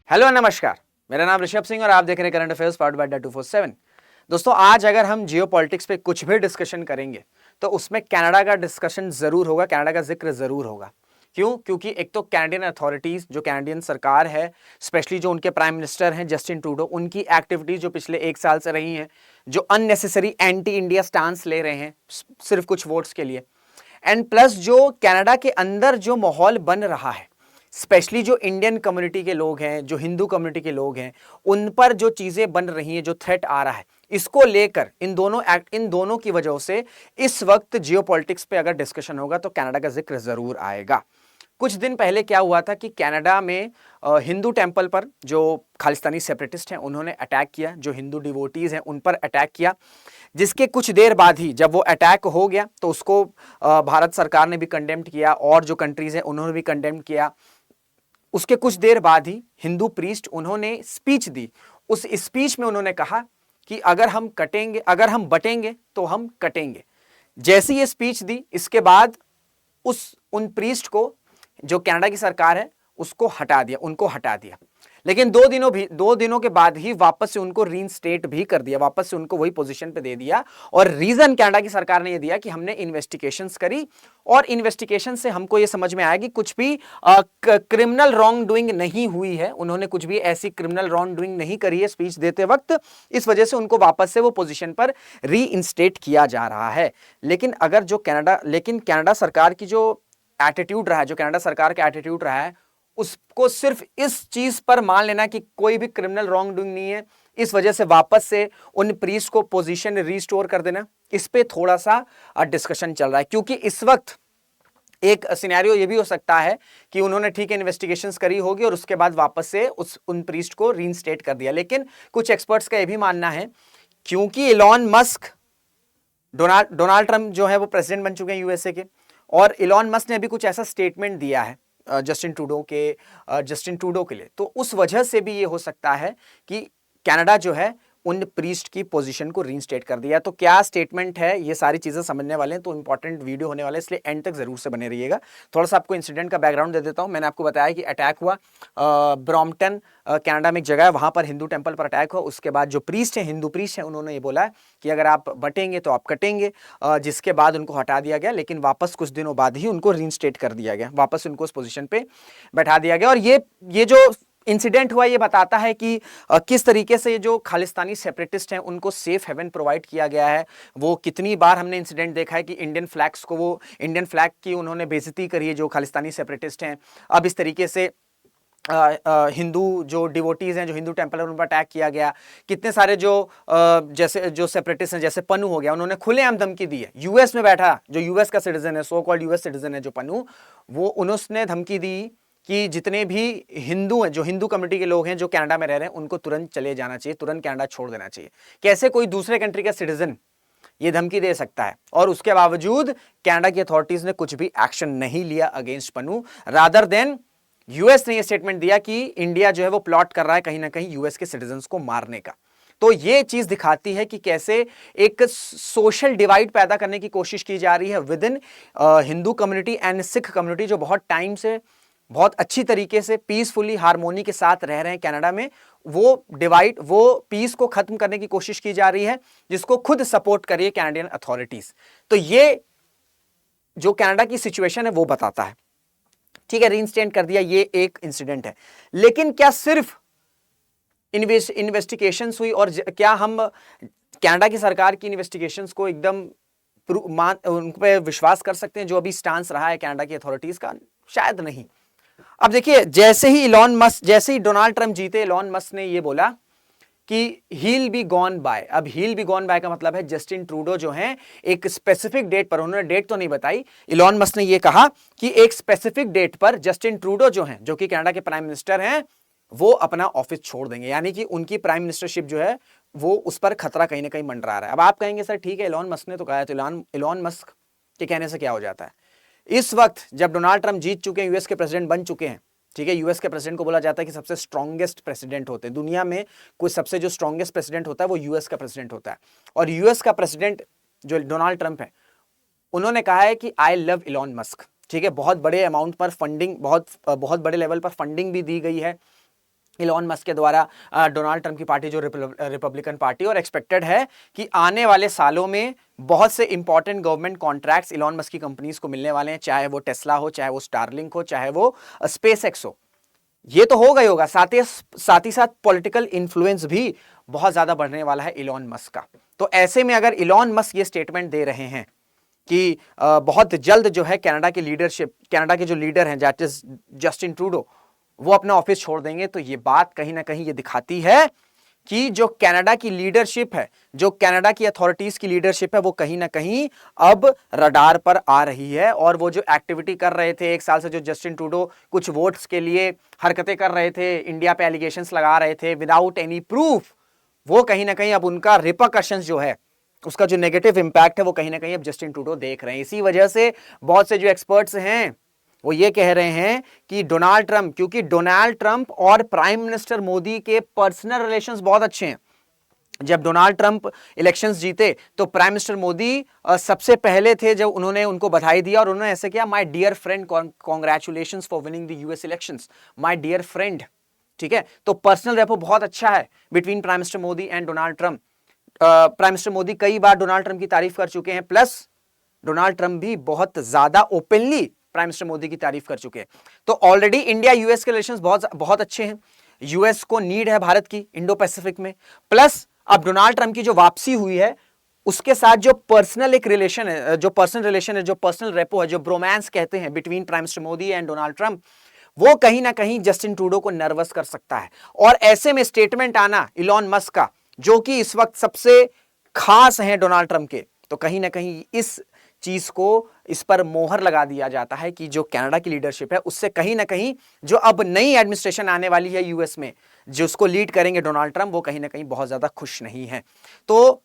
Hello नमस्कार, मेरा नाम ऋषभ सिंह और आप देख रहे हैं करंट अफेयर्स पार्ट बाय 247। दोस्तों, आज अगर हम जियो पॉलिटिक्स पे कुछ भी डिस्कशन करेंगे तो उसमें कनाडा का डिस्कशन जरूर होगा, कनाडा का जिक्र जरूर होगा। क्यों? क्योंकि एक तो कैनेडियन अथॉरिटीज, जो कैनेडियन सरकार है, स्पेशली जो उनके प्राइम मिनिस्टर हैं जस्टिन ट्रूडो, उनकी एक्टिविटीज जो पिछले 1 साल से रही हैं, जो अननेसेसरी एंटी इंडिया स्टांस ले रहे हैं सिर्फ कुछ वोट्स के लिए, एंड प्लस जो कनाडा के अंदर जो माहौल बन रहा है, स्पेशली जो इंडियन कम्युनिटी के लोग हैं, जो हिंदू कम्युनिटी के लोग हैं, उन पर जो चीजें बन रही हैं, जो थ्रेट आ रहा है, इसको लेकर इन दोनों की वजह से इस वक्त जियो पॉलिटिक्स पे अगर डिस्कशन होगा तो कनाडा का जिक्र जरूर आएगा। कुछ दिन पहले क्या हुआ था कि कनाडा में हिंदू टेंपल पर जो खालिस्तानी सेपरेटिस्ट हैं उन्होंने अटैक किया, जो हिंदू डिवोटीज हैं उन पर अटैक किया, जिसके कुछ देर बाद ही जब वो अटैक हो गया तो उसको भारत सरकार ने भी कंडेम किया और जो कंट्रीज हैं उन्होंने भी कंडेम किया। उसके कुछ देर बाद ही हिंदू प्रीस्ट उन्होंने स्पीच दी। उस स्पीच में उन्होंने कहा कि अगर हम बटेंगे तो हम कटेंगे। जैसी ये स्पीच दी, इसके बाद उन प्रीस्ट को जो कनाडा की सरकार है उनको हटा दिया। लेकिन 2 दिनों के बाद ही वापस से उनको रीइंस्टेट भी कर दिया, वापस से उनको वही पोजीशन पे दे दिया। और रीजन कनाडा की सरकार ने यह दिया कि हमने इन्वेस्टिगेशंस करी और इन्वेस्टिगेशन से हमको यह समझ में आया कि कुछ भी क्रिमिनल रॉन्ग डूइंग नहीं हुई है, उन्होंने कुछ भी ऐसी क्रिमिनल रॉन्ग डूइंग नहीं करी है स्पीच देते वक्त, इस वजह से उनको वापस से वो पोजीशन पर रीइंस्टेट किया जा रहा है। लेकिन कनाडा सरकार की जो एटीट्यूड रहा है, जो कनाडा सरकार का एटीट्यूड रहा है, उसको सिर्फ इस चीज पर मान लेना कि कोई भी क्रिमिनल रॉन्ग डूइंग नहीं है, इस वजह से वापस से उन प्रीस्ट को पोजीशन रिस्टोर कर देना, इस पे थोड़ा सा डिस्कशन चल रहा है। क्योंकि इस वक्त एक सिनेरियो ये भी हो सकता है कि उन्होंने ठीक है इन्वेस्टिगेशंस करी होगी और उसके बाद वापस से उन प्रीस्ट को रीइंस्टेट कर दिया। लेकिन कुछ एक्सपर्ट्स का यह भी मानना है, क्योंकि इलॉन मस्क, डोनाल्ड ट्रंप जो है वो प्रेसिडेंट बन चुके हैं यूएसए के, और इलॉन मस्क ने अभी कुछ ऐसा स्टेटमेंट दिया है जस्टिन ट्रूडो के लिए, तो उस वजह से भी ये हो सकता है कि कनाडा जो है उन प्रीस्ट की पोजीशन को रीइंस्टेट कर दिया। तो क्या स्टेटमेंट है, ये सारी चीजें समझने वाले हैं, तो इंपॉर्टेंट वीडियो होने वाला है, इसलिए एंड तक जरूर से बने रहिएगा। थोड़ा सा आपको इंसिडेंट का बैकग्राउंड दे देता हूं। मैंने आपको बताया कि अटैक हुआ ब्रॉम्पटन, कनाडा में एक जगह है, वहां पर हिंदू टेंपल पर अटैक हुआ। उसके बाद जो प्रीस्ट है, हिंदू प्रीस्ट है, उन्होंने ये बोला कि अगर आप बटेंगे तो आप कटेंगे, जिसके बाद उनको हटा दिया गया। लेकिन वापस कुछ दिनों बाद ही उनको रीइंस्टेट कर दिया गया, वापस उनको उस पोजीशन पे बैठा दिया गया। और ये जो इंसिडेंट हुआ, ये बताता है कि किस तरीके से जो खालिस्तानी सेपरेटिस्ट हैं उनको सेफ हेवन प्रोवाइड किया गया है। वो कितनी बार हमने इंसिडेंट देखा है कि इंडियन फ्लैग की उन्होंने बेइज्जती करी है जो खालिस्तानी सेपरेटिस्ट हैं। अब इस तरीके से हिंदू जो डिवोटीज हैं, जो हिंदू टेंपल है, उन पर अटैक किया गया। कितने सारे जैसे जो सेपरेटिस्ट हैं, जैसे पन्नू हो गया, उन्होंने खुलेआम धमकी दी है। यूएस में बैठा जो यूएस का सिटीजन है, सो कॉल्ड यूएस सिटीजन है जो पन्नू, उन्होंने धमकी दी कि जितने भी हिंदू हैं, जो हिंदू कम्युनिटी के लोग हैं जो कनाडा में रह रहे हैं, उनको तुरंत चले जाना चाहिए, तुरंत कनाडा छोड़ देना चाहिए। कैसे कोई दूसरे कंट्री का सिटीजन ये धमकी दे सकता है? और उसके बावजूद कनाडा की अथॉरिटीज ने कुछ भी एक्शन नहीं लिया against Pannu. Rather than US ने यह स्टेटमेंट दिया कि इंडिया जो है वो प्लॉट कर रहा है कहीं ना कहीं यूएस के सिटीजन्स को मारने का। तो ये चीज दिखाती है कि कैसे एक सोशल डिवाइड पैदा करने की कोशिश की जा रही है with in Hindu community and Sikh community, जो बहुत टाइम से बहुत अच्छी तरीके से पीसफुली हार्मोनी के साथ रह रहे हैं कनाडा में। वो पीस को खत्म करने की कोशिश की जा रही है, जिसको खुद सपोर्ट कर रही है कैनेडियन अथॉरिटीज। तो ये जो कनाडा की सिचुएशन है वो बताता है। ठीक है, रीइंस्टेट कर दिया, ये एक इंसिडेंट है। लेकिन क्या सिर्फ इन्वेस्टिगेशंस हुई और क्या हम कनाडा की सरकार की इन्वेस्टिगेशंस को एकदम उन पर विश्वास कर सकते हैं जो अभी स्टांस रहा है कनाडा की अथॉरिटीज का? शायद नहीं। अब देखिए, जैसे ही डोनाल्ड ट्रंप जीते, इलॉन मस्क ने ये बोला कि हील बी गॉन बाय। अब हील बी गॉन बाय का मतलब है जस्टिन ट्रूडो जो हैं एक स्पेसिफिक डेट पर, उन्होंने डेट तो नहीं बताई, इलॉन मस्क ने ये कहा कि एक स्पेसिफिक डेट पर जस्टिन ट्रूडो जो हैं, जो कि कनाडा के प्राइम मिनिस्टर हैं, वो अपना ऑफिस छोड़ देंगे। यानी कि उनकी प्राइम मिनिस्टरशिप जो है वो उस पर खतरा कहीं ना कहीं मंडरा रहा है। अब आप कहेंगे सर ठीक है, इलॉन मस्क ने तो कहा है, तो इलॉन मस्क के कहने से क्या हो जाता है? इस वक्त जब डोनाल्ड ट्रंप जीत चुके हैं, यूएस के प्रेसिडेंट बन चुके हैं, ठीक है, यूएस के प्रेसिडेंट को बोला जाता है कि सबसे स्ट्रॉन्गेस्ट प्रेसिडेंट होते हैं दुनिया में। कोई सबसे जो स्ट्रॉन्गेस्ट प्रेसिडेंट होता है वो यूएस का प्रेसिडेंट होता है। और यूएस का प्रेसिडेंट जो डोनाल्ड ट्रंप है, उन्होंने कहा है कि आई लव इलॉन मस्क। ठीक है, बहुत बड़े अमाउंट पर फंडिंग, बहुत बड़े लेवल पर फंडिंग भी दी गई है इलॉन मस्क के द्वारा डोनाल्ड ट्रंप की पार्टी जो रिपब्लिकन पार्टी, और एक्सपेक्टेड है कि आने वाले सालों में बहुत से important government contracts Elon Musk की कंपनीज को मिलने वाले हैं, चाहे वो टेस्ला हो, चाहे वो स्टारलिंक हो, चाहे वो स्पेसएक्स हो। ये तो होगा ही होगा, साथ ही साथ पॉलिटिकल इन्फ्लुएंस भी बहुत ज्यादा बढ़ने वाला है इलॉन मस्क का। तो ऐसे में अगर इलॉन मस्क ये स्टेटमेंट दे रहे हैं कि बहुत जल्द जो है कनाडा की लीडरशिप, कनाडा के जो लीडर हैं दैट इज जस्टिन ट्रूडो, वो अपना ऑफिस छोड़ देंगे, तो ये बात कहीं ना कहीं ये दिखाती है कि जो कनाडा की लीडरशिप है, जो कनाडा की अथॉरिटीज की लीडरशिप है, वो कहीं ना कहीं अब रडार पर आ रही है। और वो जो एक्टिविटी कर रहे थे एक साल से, जो जस्टिन ट्रूडो कुछ वोट्स के लिए हरकतें कर रहे थे, इंडिया पे एलिगेशंस लगा रहे थे विदाउट एनी प्रूफ, वो कहीं ना कहीं अब उनका रिपरकशंस जो है, उसका जो नेगेटिव इंपैक्ट है, वो कहीं ना कहीं अब जस्टिन ट्रूडो देख रहे हैं। इसी वजह से बहुत से जो एक्सपर्ट्स हैं वो ये कह रहे हैं कि डोनाल्ड ट्रंप, क्योंकि डोनाल्ड ट्रंप और प्राइम मिनिस्टर मोदी के पर्सनल रिलेशंस बहुत अच्छे हैं। जब डोनाल्ड ट्रंप इलेक्शंस जीते तो प्राइम मिनिस्टर मोदी सबसे पहले थे जब उन्होंने उनको बधाई दिया, और उन्होंने ऐसे किया, my dear friend congratulations for winning the US elections, my dear friend. ठीक है, तो पर्सनल रेपो बहुत अच्छा है between prime minister Modi and Donald Trump. Prime minister Modi कई बार डोनाल्ड ट्रंप की तारीफ कर चुके हैं, प्लस डोनाल्ड ट्रंप भी बहुत ज्यादा ओपनली प्राइम मिनिस्टर मोदी की तारीफ कर चुके हैं। तो ऑलरेडी इंडिया यूएस के रिलेशंस बहुत अच्छे हैं। यूएस को नीड है भारत की इंडो पैसिफिक में, प्लस अब डोनाल्ड ट्रंप की जो वापसी हुई है उसके साथ जो पर्सनल एक रिलेशन है, जो पर्सनल रेपो है, जो ब्रोमांस कहते हैं between prime minister Modi and Donald Trump, वो कहीं ना कहीं जस्टिन ट्रूडो को नर्वस कर सकता है। और ऐसे में स्टेटमेंट आना इलॉन मस्क का, जो कि इस वक्त सबसे खास है डोनाल्ड ट्रंप के, तो कहीं ना कहीं इस चीज को, इस पर मोहर लगा दिया जाता है कि जो कनाडा की लीडरशिप है उससे कहीं ना कहीं जो अब नई एडमिनिस्ट्रेशन आने वाली है यूएस में, जो उसको लीड करेंगे डोनाल्ड ट्रंप, वो कहीं ना कहीं बहुत ज्यादा खुश नहीं है। तो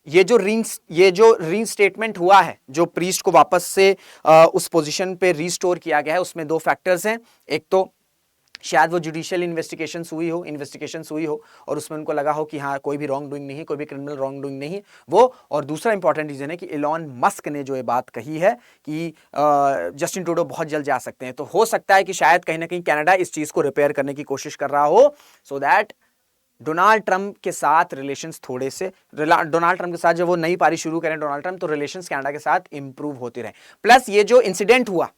ये जो रीइंस्टेटमेंट हुआ है, जो प्रीस्ट को वापस से उस पोजीशन पे रीस्टोर किया गया है, उसमें दो फैक्टर्स हैं। एक तो शायद वो जुडिशियल इन्वेस्टिगेशन हुई हो और उसमें उनको लगा हो कि हाँ कोई भी रॉन्ग डूइंग नहीं, कोई भी क्रिमिनल रॉन्ग डूइंग नहीं वो। और दूसरा इंपॉर्टेंट रीजन है कि इलॉन मस्क ने जो ये बात कही है कि जस्टिन ट्रूडो बहुत जल्द जा सकते हैं, तो हो सकता है कि शायद कहीं ना कहीं कनाडा इस चीज को रिपेयर करने की कोशिश कर रहा हो, सो दैट डोनाल्ड ट्रंप के साथ रिलेशंस थोड़े से, डोनाल्ड ट्रंप के साथ जब वो नई पारी शुरू करें डोनाल्ड ट्रंप, तो रिलेशंस कनाडा के साथ इंप्रूव होते रहे। प्लस ये जो इंसिडेंट हुआ,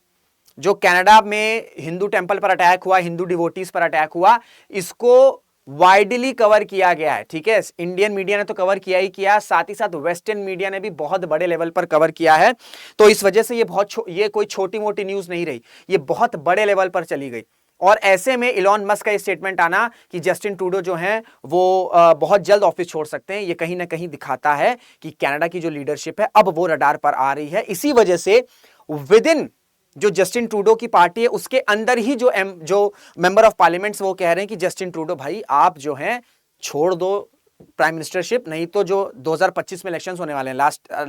जो कनाडा में हिंदू टेंपल पर अटैक हुआ, हिंदू डिवोटीज पर अटैक हुआ, इसको वाइडली कवर किया गया है। ठीक है, इंडियन मीडिया ने तो कवर किया ही किया, साथ ही साथ वेस्टर्न मीडिया ने भी बहुत बड़े लेवल पर कवर किया है। तो इस वजह से ये कोई छोटी मोटी न्यूज नहीं रही, ये बहुत बड़े लेवल पर चली गई। और ऐसे में इलॉन मस्क का स्टेटमेंट आना कि जस्टिन ट्रूडो जो हैं वो बहुत जल्द ऑफिस छोड़ सकते हैं, ये कहीं ना कहीं दिखाता है कि कनाडा की जो लीडरशिप है अब वो रडार पर आ रही है। इसी वजह से विद इन जो जस्टिन ट्रूडो की पार्टी है उसके अंदर ही जो मेंबर ऑफ पार्लियामेंट्स वो कह रहे हैं कि जस्टिन ट्रूडो भाई आप जो हैं छोड़ दो प्राइम मिनिस्टरशिप, नहीं तो जो 2025 में इलेक्शंस होने वाले हैं,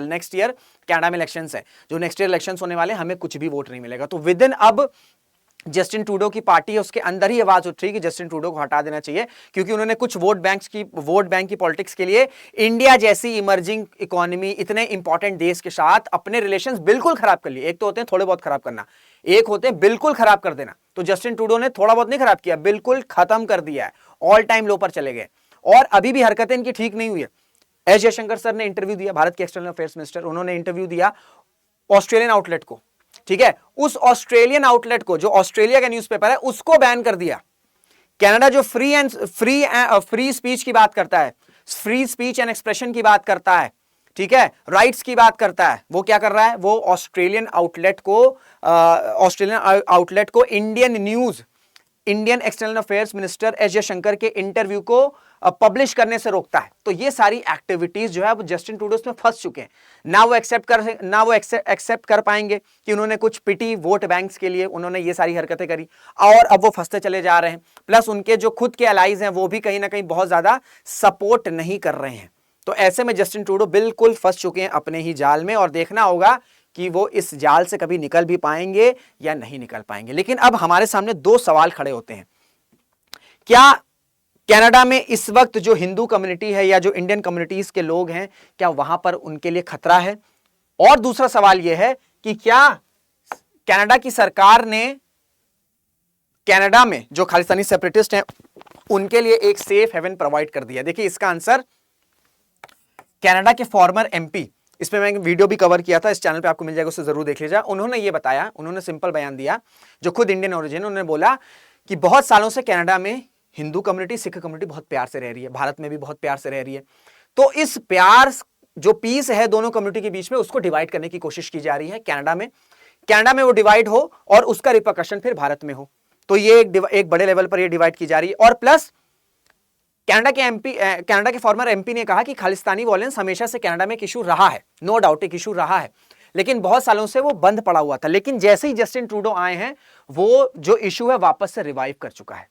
नेक्स्ट ईयर कनाडा में इलेक्शंस है, जो नेक्स्ट ईयर इलेक्शंस होने वाले हैं, हमें कुछ भी वोट नहीं मिलेगा। तो विद इन अब जस्टिन ट्रूडो की पार्टी है उसके अंदर ही आवाज उठ रही है कि जस्टिन ट्रूडो को हटा देना चाहिए, क्योंकि उन्होंने कुछ वोट बैंक की पॉलिटिक्स के लिए इंडिया जैसी इमर्जिंग इकोनॉमी, इतने इंपॉर्टेंट देश के साथ अपने रिलेशंस बिल्कुल खराब कर लिए। एक तो होते हैं थोड़े बहुत खराब करना, एक होते हैं बिल्कुल खराब कर देना। तो जस्टिन ट्रूडो ने थोड़ा बहुत नहीं खराब किया, बिल्कुल खत्म कर दिया है, ऑल टाइम लो पर चले गए, और अभी भी हरकतें इनकी ठीक नहीं हुई है। एस जयशंकर सर ने इंटरव्यू दिया, भारत के एक्सटर्नल अफेयर्स मिनिस्टर, उन्होंने इंटरव्यू दिया ऑस्ट्रेलियन आउटलेट को। ठीक है, उस ऑस्ट्रेलियन आउटलेट को, जो ऑस्ट्रेलिया का न्यूज़पेपर है, उसको बैन कर दिया। कनाडा जो फ्री स्पीच की बात करता है, फ्री स्पीच एंड एक्सप्रेशन की बात करता है, ठीक है, राइट्स की बात करता है, वो क्या कर रहा है, वो ऑस्ट्रेलियन आउटलेट को Indian external affairs minister S Jaishankar के इंटरव्यू को पब्लिश करने से रोकता है। तो ये सारी एक्टिविटीज जो है वो जस्टिन ट्रूडो में फंस चुके हैं। ना वो एक्सेप्ट कर पाएंगे कि उन्होंने कुछ पिटी वोट बैंक्स के लिए उन्होंने ये सारी हरकतें करी, और अब वो फंसते चले जा रहे हैं। प्लस उनके जो खुद के अलाइज हैं वो भी कहीं ना कहीं बहुत ज्यादा सपोर्ट नहीं कर रहे हैं। तो ऐसे में जस्टिन ट्रूडो बिल्कुल फंस चुके हैं अपने ही जाल में, और देखना होगा कि वो इस जाल से कभी निकल भी पाएंगे या नहीं निकल पाएंगे। लेकिन अब हमारे सामने दो सवाल खड़े होते हैं, क्या कनाडा में इस वक्त जो हिंदू कम्युनिटी है या जो इंडियन कम्युनिटीज के लोग हैं, क्या वहां पर उनके लिए खतरा है? और दूसरा सवाल यह है कि क्या कनाडा की सरकार ने कनाडा में जो खालिस्तानी सेपरेटिस्ट हैं उनके लिए एक सेफ हेवन प्रोवाइड कर दिया। देखिए इसका आंसर कनाडा के फॉर्मर एमपी, इसमें मैं वीडियो भी कवर किया था, इस चैनल पे आपको मिल जाएगा, उससे जरूर देख लीजिए। उन्होंने ये बताया, उन्होंने सिंपल बयान दिया, जो खुद इंडियन ओरिजिन, उन्होंने बोला कि बहुत सालों से कनाडा में हिंदू कम्युनिटी, सिख कम्युनिटी बहुत प्यार से रह रही है, भारत में भी बहुत प्यार से रह रही है। तो इस प्यार, जो पीस है दोनों कम्युनिटी के बीच में, उसको डिवाइड करने की कोशिश की जा रही है कनाडा में। कनाडा में वो डिवाइड हो और उसका रिपरकशन फिर भारत में हो। तो ये एक बड़े लेवल पर ये डिवाइड की जा रही है। और प्लस कनाडा के फॉर्मर एमपी ने कहा कि खालिस्तानी वॉयलेंस हमेशा से कनाडा में एक इशू रहा है, नो डाउट एक इशू रहा है, लेकिन बहुत सालों से वो बंद पड़ा हुआ था। लेकिन जैसे ही जस्टिन ट्रूडो आए हैं, वो जो इशू है वापस से रिवाइव कर चुका है।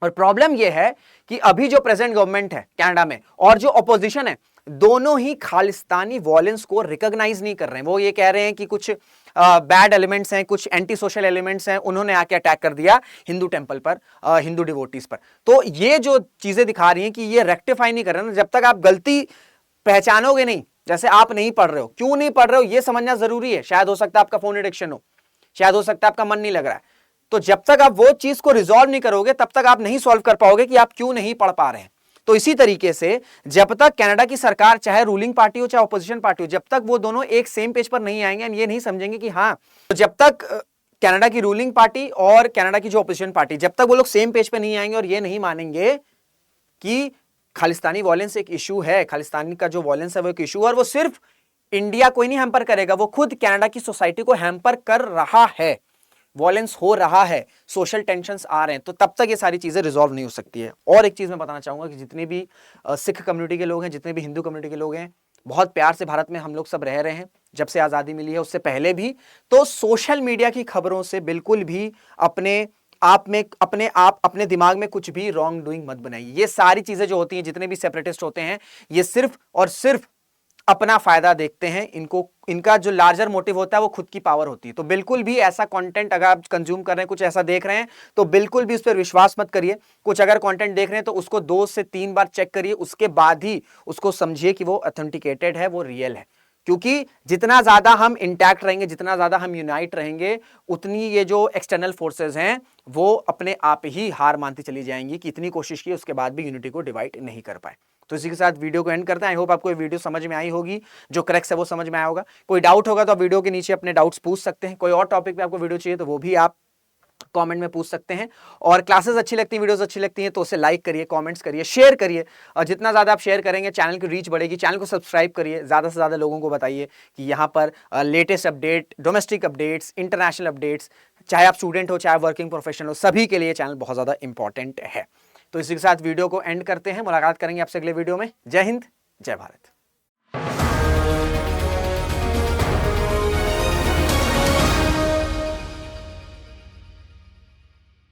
और प्रॉब्लम यह है कि अभी जो प्रेजेंट गवर्नमेंट है कनाडा में और जो ऑपोजिशन है, दोनों ही खालिस्तानी वॉयलेंस को रिकॉग्नाइज नहीं कर रहे हैं। वो ये कह रहे हैं कि कुछ बैड एलिमेंट्स हैं, कुछ एंटी सोशल एलिमेंट्स हैं, उन्होंने आके अटैक कर दिया हिंदू टेंपल पर, हिंदू डिवोटीज पर। तो ये जो चीजें दिखा रही हैं कि ये रेक्टिफाई नहीं कर रहे हैं। जब तक आप गलती पहचानोगे नहीं, जैसे आप नहीं पढ़ रहे हो, क्यों नहीं पढ़ रहे हो ये समझना जरूरी है। शायद हो सकता है आपका फोन एडिक्शन हो, शायद हो सकता है आपका मन नहीं लग रहा है। तो जब तक आप वो चीज को रिजॉल्व नहीं करोगे, तब तक आप नहीं सॉल्व कर पाओगे कि आप क्यों नहीं पढ़ पा रहे हैं। तो इसी तरीके से जब तक कनाडा की सरकार, चाहे रूलिंग पार्टी हो चाहे ऑपोजिशन पार्टी हो, जब तक वो दोनों एक सेम पेज पर नहीं आएंगे, ये नहीं समझेंगे कि हाँ, तो जब तक कनाडा की रूलिंग पार्टी और कनाडा की जो ऑपोजिशन पार्टी, जब तक वो लोग सेम पेज पर नहीं आएंगे और ये नहीं मानेंगे कि खालिस्तानी वॉयलेंस एक इशू है, खालिस्तानी का जो वॉयलेंस है वो एक इशू है, और वो सिर्फ इंडिया को ही नहीं हैम्पर करेगा, वो खुद कनाडा की सोसाइटी को हैम्पर कर रहा है, वॉयलेंस हो रहा है, सोशल टेंशंस आ रहे हैं, तो तब तक ये सारी चीजें रिजॉल्व नहीं हो सकती है। और एक चीज मैं बताना चाहूंगा कि जितने भी सिख कम्युनिटी के लोग हैं, जितने भी हिंदू कम्युनिटी के लोग हैं, बहुत प्यार से भारत में हम लोग सब रह रहे हैं, जब से आजादी मिली है उससे पहले भी। तो सोशल मीडिया की खबरों से बिल्कुल भी अपने दिमाग में कुछ भी रॉन्ग डूइंग मत बनाइए। ये सारी चीजें जो होती हैं, जितने भी सेपरेटिस्ट होते हैं, ये सिर्फ और सिर्फ अपना फायदा देखते हैं। इनका जो लार्जर मोटिव होता है वो खुद की पावर होती है। तो बिल्कुल भी ऐसा कंटेंट अगर आप कंज्यूम कर रहे हैं, कुछ ऐसा देख रहे हैं, तो बिल्कुल भी उस पर विश्वास मत करिए। कुछ अगर कंटेंट देख रहे हैं तो उसको 2 से 3 बार चेक करिए, उसके बाद ही उसको समझिए कि वो ऑथेंटिकेटेड है, वो रियल है। क्योंकि जितना ज्यादा हम इंटैक्ट रहेंगे, जितना ज्यादा हम यूनाइट रहेंगे, उतनी ये जो एक्सटर्नल फोर्सेस हैं वो अपने आप ही हार मानती चली जाएंगी कि इतनी कोशिश की, उसके बाद भी यूनिटी को डिवाइड नहीं कर पाए। तो इसी के साथ वीडियो को एंड करते हैं। आई होप आपको ये वीडियो समझ में आई होगी, जो करेक्ट है वो समझ में आया होगा। कोई डाउट होगा तो आप वीडियो के नीचे अपने डाउट्स पूछ सकते हैं। कोई और टॉपिक पे आपको वीडियो चाहिए तो वो भी आप कमेंट में पूछ सकते हैं। और क्लासेस अच्छी लगती हैं, वीडियोस अच्छी लगती हैं तो उसे लाइक करिए, कमेंट्स करिए, शेयर करिए। और जितना ज़्यादा आप शेयर करेंगे चैनल की रीच बढ़ेगी। चैनल को सब्सक्राइब करिए, ज़्यादा से ज़्यादा लोगों को बताइए कि यहाँ पर latest update, domestic updates, international updates, चाहे आप स्टूडेंट हो चाहे वर्किंग प्रोफेशनल हो, सभी के लिए चैनल बहुत ज़्यादा इंपॉर्टेंट है। तो इसी के साथ वीडियो को एंड करते हैं। मुलाकात करेंगे आपसे अगले वीडियो में। जय हिंद, जय भारत।